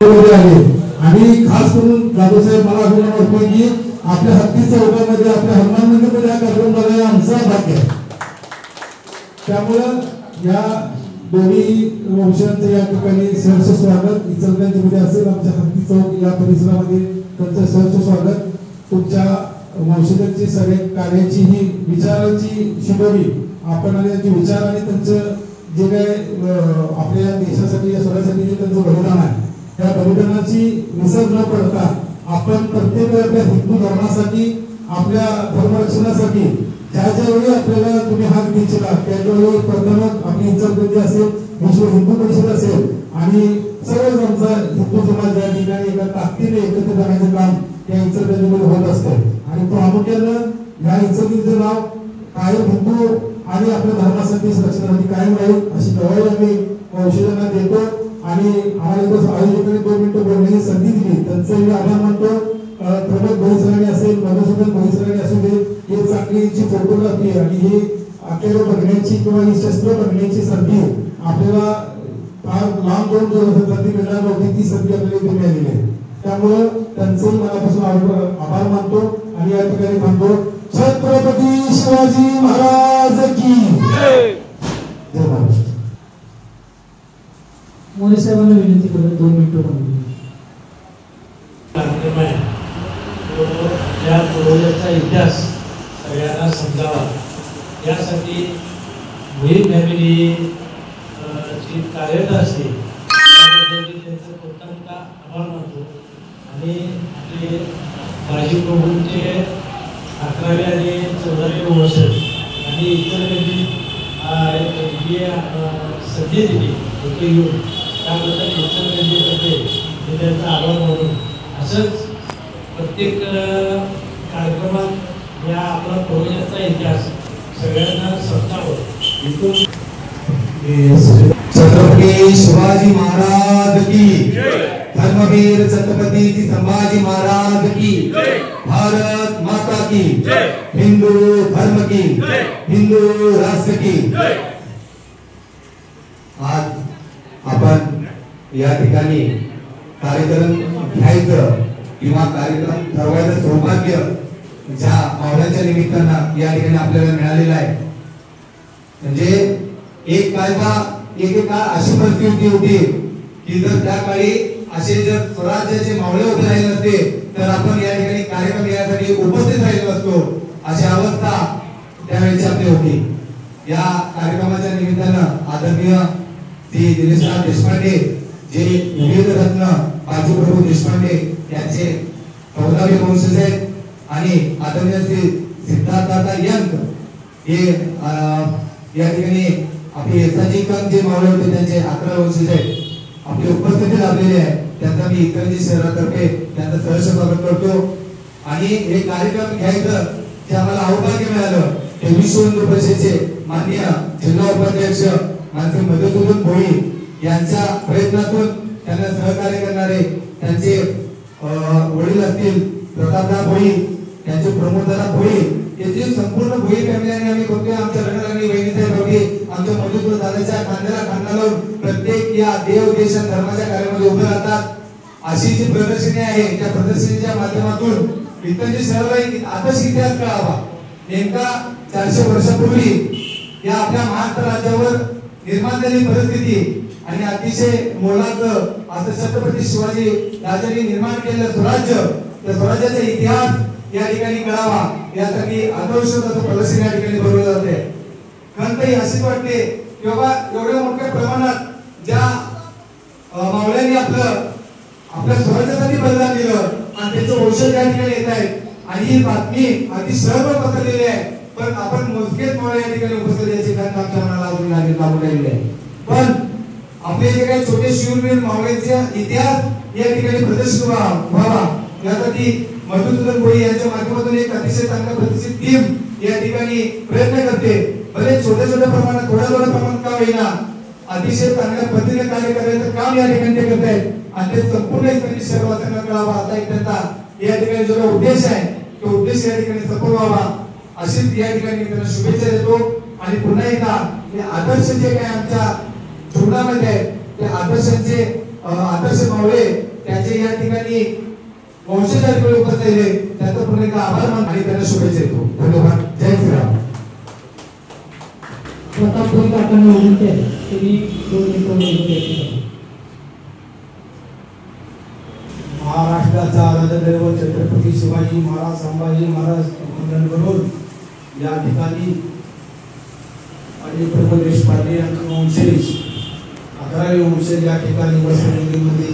आणि खास करून जाधवसाहेब मला अभिमान वाटतो की आपल्या हत्तीच्या उद्यामध्ये आपल्या हनुमान मंदिरमध्ये हा कार्यक्रम झाला आमचा भाग्य आहे. त्यामुळं या दोन्ही वंशांचं या ठिकाणी सहर्ष स्वागत. इचलकरंजीमध्ये असेल आमच्या हत्ती चौक या परिसरामध्ये त्यांचं सहर्ष स्वागत. तुमच्या वंशजांची सगळ्या कार्याची ही विचारांची शिदोरी आपण आणि त्यांचे विचार आणि त्यांचं जे काय आपल्या देशासाठी या स्वरासाठी जे त्यांचं बलिदान आहे त्या बलिदानाची विसर न पडता आपण प्रत्येक आपल्या हिंदू धर्मासाठी आपल्या धर्मरक्षणासाठी ज्या ज्यावेळी आपल्याला तुम्ही हात घ्यायचा त्यावेळी प्रथम आपली इचलकरंजी असेल विश्व हिंदू परिषद असेल आणि सर्वच आमचा हिंदू समाज या ठिकाणी एका ताकदीने एकत्र करण्याचं काम त्या इचलकरंजीमध्ये होत असतं. आणि प्रामुख्यानं या इचलकरंजीचं नाव कायम हिंदू आणि आपल्या धर्मासाठी रक्षणासाठी कायम राहील अशी गवाही आम्ही वंशजांना देतो. आणि आम्हाला आयोजकांनी 2 मिनिटं बोलण्याची संधी दिली त्यांचे मी आभार मानतो. प्रमोद भोईसरांनी असेल मधुसूदन भोईसरांनी असू दे ही चांगलीची फोटोग्राफी आणि ही आपल्याला बघण्याची किंवा ही शस्त्र बघण्याची संधी आपल्याला फार लांब जाऊन संधी मिळणार नव्हती ती संधी आपल्याला इथे मिळालेली आहे. त्यामुळं त्यांचंही मनापासून आभार मानतो आणि या ठिकाणी म्हणतो छत्रपती शिवाजी महाराज की जय. जय महाराष्ट्र. मोरे साहेबांना विनंती करतो 2 मिनिटं या पूर्वजांचा इतिहास सगळ्यांना समजावा यासाठी भोई फॅमिली जी कार्यरत असते त्याबद्दल त्यांचं प्रथमतः आभार मानतो. आणि आपले माजी प्रभूंचे 11वे आणि 14वे वर्षद आणि इचलकरंजी जी संधी दिली इथे येऊन त्याबद्दल इचलकरंजीतर्फे मी त्यांचा आभार मानून असंच प्रत्येक कार्यक्रमात या आपला पूर्वजांचा इतिहास सगळ्यांना समजावं. छत्रपती शिवाजी महाराज की धर्मवीर छत्रपती संभाजी महाराज की भारत माता की हिंदू धर्म की हिंदू राष्ट्र की. आज आपण या ठिकाणी कार्यक्रम घ्यायचं किंवा कार्यक्रम ठरवायचं सौभाग्य ज्या मावळ्यांच्या निमित्तानं या ठिकाणी आपल्याला मिळालेलं आहे. म्हणजे एक काळ अशी परिस्थिती होती की जर त्या काळी असे जर स्वराज्याचे मावळे उभे राहिले नसते तर आपण या ठिकाणी कार्यक्रम यासाठी उपस्थित राहिलो असतो अशी अवस्था त्यावेळेची आपली होती. या कार्यक्रमाच्या निमित्तानं आदरणीय श्री दिनेशराव देशपांडे जे विविध रत्न बाजीप्रभू देशपांडे यांचे 14वे वंशज आहेत आणि आदरणीय श्री सिद्धार्थ यंग हे या ठिकाणी आपले एसाजी कंग जे मावळे होते त्यांचे 11 वंशज आहेत. आपली उपस्थिती लाभलेली आहे त्यांचा मी इचलकरंजी शहरातर्फे त्यांचं सहर्ष स्वागत करतो. आणि हे कार्यक्रम घ्यायचं जे आम्हाला अवभाग्य मिळालं ते विश्व हिंदू परिषदेचे माननीय जिल्हा उपाध्यक्ष मानसी मधुसूदन भोई यांच्या प्रयत्नातून त्यांना सहकार्य करणारे त्यांचे वडील असतील प्रतापराव भोई त्यांचे प्रमोदराव भोई याची संपूर्ण भोई फॅमिली आणि आम्ही बघतोय आमच्या रणराणी वहिनीसाहेब भोई आमच्या मधुसूदन दादाच्या खांद्याला लावून प्रत्येक या देव देश धर्माच्या कार्यामध्ये उभे राहतात. अशी जी प्रदर्शनी आहे त्या प्रदर्शनीच्या माध्यमातून इतरही शहराला आदर्श इतिहास कळावा. नेमका 400 वर्षापूर्वी या आपल्या महाराष्ट्र राज्यावर निर्माण झालेली परिस्थिती आणि अतिशय मोलाचं असं छत्रपती शिवाजी राजांनी निर्माण केलेलं स्वराज्य त्या स्वराज्याचा इतिहास या ठिकाणी कळावा यासाठी आदर्शचं प्रदर्शन या ठिकाणी भरवलं जाते. खंतही अशीच वाटते की बाबा एवढ्या मोठ्या प्रमाणात ज्या मावळ्यांनी आपल्या स्वराज्यासाठी बलिदान दिलं आणि त्याचं वंशज या ठिकाणी येत आहेत आणि ही बातमी अगदी सर्व पसरलेली आहे. पण आपण मोजकेच मावळे या ठिकाणी उपस्थित याची कारण आमच्या मनाला अजून लागून राहिलेली आहे. पण आपले जे काही छोटे शूरवीर मावळ्यांचा इतिहास या ठिकाणी प्रदर्शित व्हावा यासाठी मधुसूदन भोई यांच्या माध्यमातून एक अतिशय चांगला प्रतिष्ठित टीम या ठिकाणी प्रयत्न करते. भले छोट्या प्रमाणात थोड्या प्रमाणात का होईना अतिशय चांगल्या पद्धतीने कार्य करायचं काम या ठिकाणी ते करत आहेत आणि ते संपूर्ण इतकी सर्वांना कळावा असा एक त्यांचा या ठिकाणी जो उद्देश आहे तो उद्देश या ठिकाणी सफल व्हावा अशीच या ठिकाणी त्यांना शुभेच्छा देतो. आणि पुन्हा एकदा हे आदर्श जे काही आमच्या जीवनामध्ये आहे ते आदर्श मावळे त्याचे या ठिकाणी वंशजांकडे उपस्थित राहिले त्याचा पुन्हा एकदा आभार मानतो आणि त्यांना शुभेच्छा देतो. धन्यवाद. जय श्रीराम. प्रतापपुरी काकांना विनंती आहे त्यांनी 2 मिनिटं बोलून महाराष्ट्राचा आराध्यदैवत छत्रपती शिवाजी महाराज संभाजी महाराज मंडळवरून या ठिकाणी अनिल देशपांडे यांचे वंशज 11वे वंशज या ठिकाणी वसतिगृहामध्ये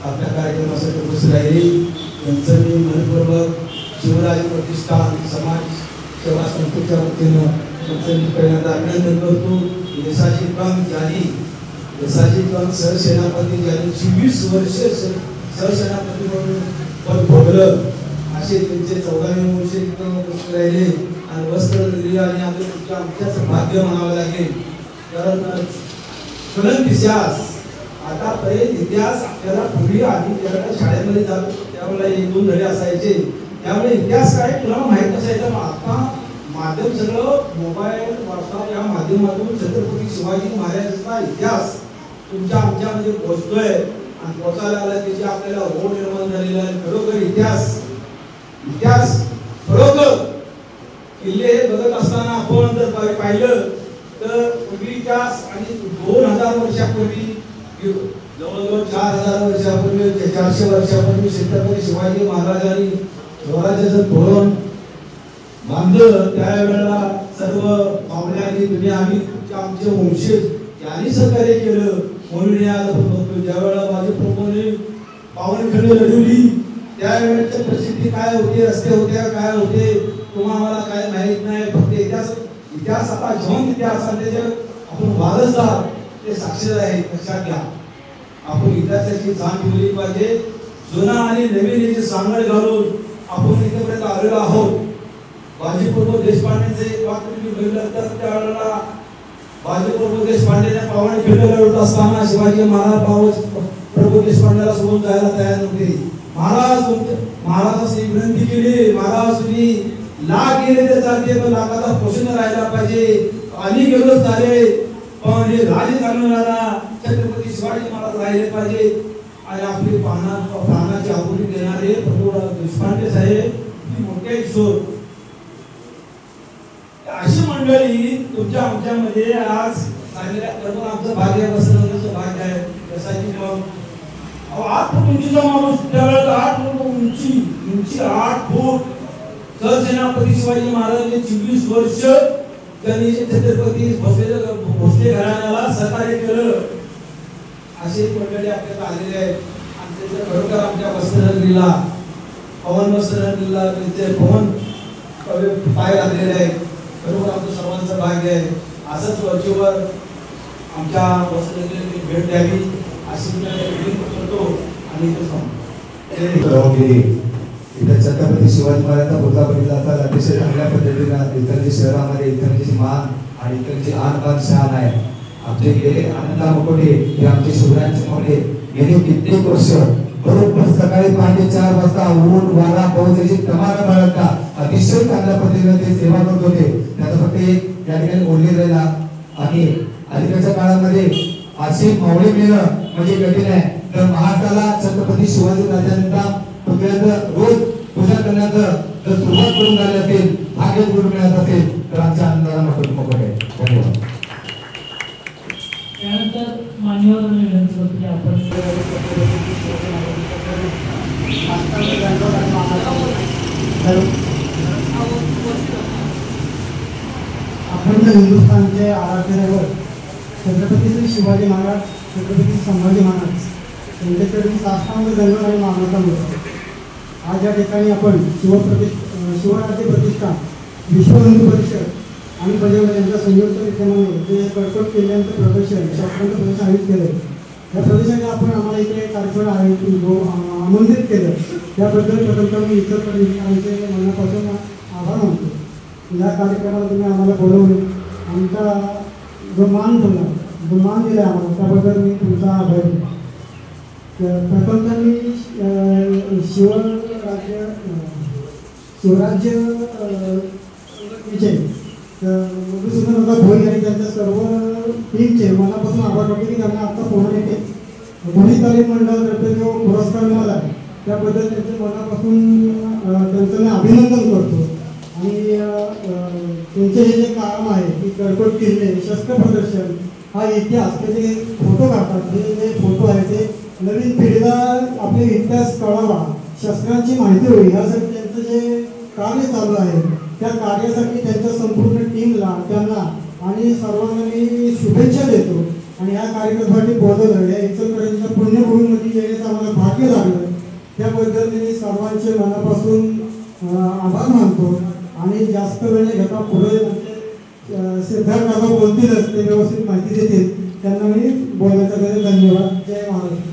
आपल्या कार्यक्रमासाठी उपस्थित राहिले. त्यांचं मी मनपूर्वक शिवराज प्रतिष्ठान समाज सेवा संस्थेच्या वतीनं त्यांचं मी पहिल्यांदा अभिनंदन करतो. यशाची काम झाली यशाची काम सहसेनापती ज्यांनी 24 वर्ष सहसेनापती म्हणून पद भोगलं असे त्यांचे 14वे वंश उपस्थित राहिले आणि वस्त्र दिले आणि आमच्याचं भाग्य म्हणावं लागेल. कारण फलंत इतिहास आतापर्यंत इतिहास आपल्याला पूर्वी आधी ज्यावेळेला शाळेमध्ये जातो त्यावेळेला 1-2 धडे असायचे त्यामुळे इतिहास काय तुला माहीत नसायचं. आता माध्यम सगळं मोबाईल व्हॉट्सअप या माध्यमातून छत्रपती शिवाजी महाराजांचा इतिहास तुमच्या आमच्यामध्ये पोहोचतोय आणि पोचायला आला त्याची आपल्याला ओढ निर्माण झालेला आहे. खरोखर इतिहास खरोखर किल्ले बघत असताना आपण जर पाहिलं तर पूर्वी इतिहास आणि 2000 वर्षापूर्वी जवळजवळ 4000 वर्षापूर्वी 400 वर्षापूर्वी छत्रपती शिवाजी महाराजांनी स्वराज्याचं धोरण बांधलं. त्यावेळेला सर्व पाहुण्यांनी तुम्ही आम्ही आमचे वंशज यांनी सहकार्य केलं म्हणून या ज्यावेळेला माझे प्रभूने पावनखिंड लढवली त्यावेळेची प्रसिद्धी काय होती रस्ते होते काय होते तुम्हाला काय माहित नाही. फक्त इतिहास आता जिवंत इतिहास त्याचे आपण वारसदार ते साक्षीदार आहेत. लक्षात घ्या आपण इतिहासाची जाण ठेवली पाहिजे. जुना आणि नवीन याची सांगड घालून आपण इथेपर्यंत आलेलो आहोत. बाजीप्रभू देशपांडेचे वाक्य मी बघितलं तर त्यावेळेला बाजीप्रभू देशपांडेने पावनखिंड लढवत असताना शिवाजी महाराज प्रभू देशपांडेला सोडून जायला तयार नव्हते. महाराजांनी विनंती केली महाराज तुम्ही लाख गेले तर चालते पण लाखाचा पोषण राहायला पाहिजे. आम्ही गेलो चालेल पण हे राजे चालवणारा छत्रपती शिवाजी महाराज राहिले पाहिजे आणि आपली प्राणाची आहुती देणारे प्रभू देशपांडे साहेब मोठे ईश्वर अशी मंडळी तुमच्या आमच्यामध्ये आज चांगल्या आमचं भाग्य बसण्याचं भाग्य आहे. कशाची मग 8 फूट उंचीचा माणूस त्यावेळेस 8 फूट उंची 8 फूट सहसेनापती शिवाजी महाराजांनी 24 वर्ष त्यांनी छत्रपती भोसले घराण्याला सहकार्य केलं. असे मंडळी आपल्याला आलेले आहेत आणि त्याच्या खरोखर आमच्या वस्त्रनगरीला पवन वस्त्रनगरीला त्यांचे पवन पाय लागलेले आहेत. बरोबर आमचं सर्वांचं भाग्य आहे. असंच वरचेवर आमच्या वस्त्रनगरीला भेट द्यावी अशी विनंती करतो आणि इथं छत्रपती शिवाजी महाराजांचा पुतळा बघितला असता अतिशय चांगल्या पद्धतीनं इतरजी शहरामध्ये इतरजी मान आणि इतरजी आन शान आहे. आमचे गेले आनंदा मुकोटे हे आमचे शिवरायांचे मोठे गेले कित्येक वर्ष बरोबर सकाळी पहाटे 4 वाजता ऊन वारा पाऊस याची तमारा बाळगता अतिशय चांगल्या पद्धतीने ते सेवा करत होते. त्याचा फक्त एक या ठिकाणी बोलले जायला आणि अलीकडच्या काळामध्ये असे मावळे मिळणं म्हणजे कठीण आहे. तर महाराष्ट्राला छत्रपती शिवाजी महाराजांचा पुतळ्याचं रोज पूजा करण्याचं जर सुरुवात करून झाली असेल भाग्य पूर्ण मिळत असेल तर आमच्या आनंदाला मोठं आहे. धन्यवाद. त्यानंतर मान्यवरांना विनंती करतो की आपण हिंदुस्थानचे आराध्यदैवत छत्रपती श्री शिवाजी महाराज छत्रपती संभाजी महाराज यांच्याकडे साष्टांग दंडवत आणि मानवता मिळतो. आज या ठिकाणी आपण शिवराज्य प्रतिष्ठान विश्व हिंदू परिषद आणि बजेवर यांच्या संयुक्त विद्यमाने जे कडकड केल्यांचं प्रदर्शन शस्त्रांचं प्रदर्शन आयोजित केलं. या प्रदेशाने आपण आम्हाला इकडे कार्यक्रम आमंत्रित केलं त्याबद्दल प्रथमतः मी इतरपर्यंत मनापासून आभार मानतो. या कार्यक्रमाला तुम्ही आम्हाला बोलवले आमचा जो मान दिला आम्हाला त्याबद्दल मी तुमचा आभार आहे. प्रथमतः मी शिवराज्य विजय मधुसूदन भोई आणि त्यांच्या सर्व टीमचे मनापासून आभार करतो की त्यांना आता पुन्हा येते गुढी तालीम मंडळातर्फे जो पुरस्कार मिळाला आहे त्याबद्दल त्यांच्या मनापासून त्यांचं मी अभिनंदन करतो. आणि त्यांचे हे जे काम आहे की कडकड किल्ले शस्त्र प्रदर्शन हा इतिहास ते जे फोटो काढतात जे फोटो आहे ते नवीन पिढीला आपले इतिहास कळावा शस्त्रांची माहिती होईल यासाठी त्यांचं जे कार्य चालू आहे त्या कार्यासाठी त्यांच्या संपूर्ण टीमला त्यांना आणि सर्वांना मी शुभेच्छा देतो. आणि या कार्यक्रमासाठी बोलवलं या इचलकरंजीच्या पुण्यभूमीमध्ये येण्याचं आम्हाला भाग्य लागलं त्याबद्दल मी सर्वांचे मनापासून आभार मानतो. आणि जास्त वेळ न घेता पुढे सिद्धार्थ दादा बोलतीलच ते व्यवस्थित माहिती देतील त्यांना मी बोलण्याचा धन्यवाद. जय महाराष्ट्र.